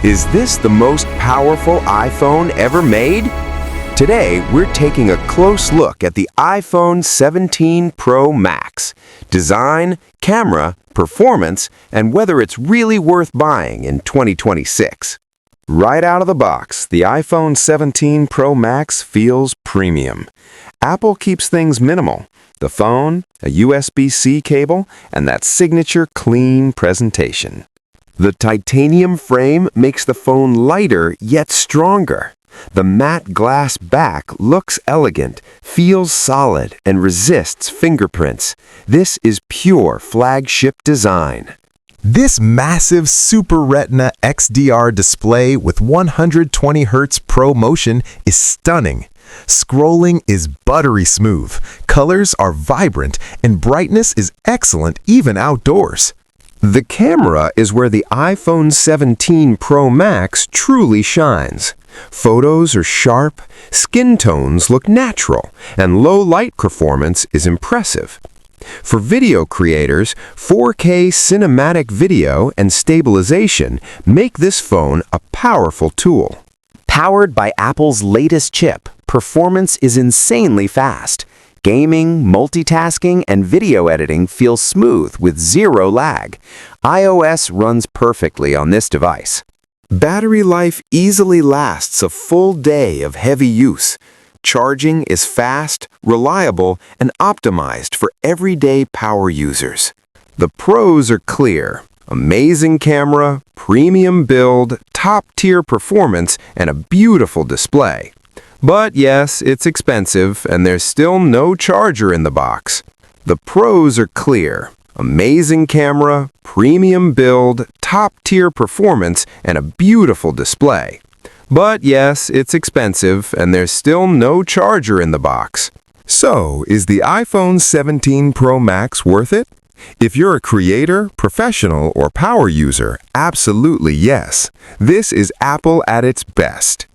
Is this the most powerful iPhone ever made? Today, we're taking a close look at the iPhone 17 Pro Max. Design, camera, performance, and whether it's really worth buying in 2026. Right out of the box, the iPhone 17 Pro Max feels premium. Apple keeps things minimal. The phone, a USB-C cable, and that signature clean presentation. The titanium frame makes the phone lighter yet stronger. The matte glass back looks elegant, feels solid, and resists fingerprints. This is pure flagship design. This massive Super Retina XDR display with 120Hz Pro Motion is stunning. Scrolling is buttery smooth, colors are vibrant, and brightness is excellent even outdoors. The camera is where the iPhone 17 Pro Max truly shines. Photos are sharp, skin tones look natural, and low light performance is impressive. For video creators, 4K cinematic video and stabilization make this phone a powerful tool. Powered by Apple's latest chip, performance is insanely fast. Gaming, multitasking, and video editing feel smooth with zero lag. iOS runs perfectly on this device. Battery life easily lasts a full day of heavy use. Charging is fast, reliable, and optimized for everyday power users. The pros are clear. Amazing camera, premium build, top-tier performance, and a beautiful display. But yes, it's expensive, and there's still no charger in the box. The pros are clear. Amazing camera, premium build, top-tier performance, and a beautiful display. But yes, it's expensive, and there's still no charger in the box. So, is the iPhone 17 Pro Max worth it? If you're a creator, professional, or power user, absolutely yes. This is Apple at its best.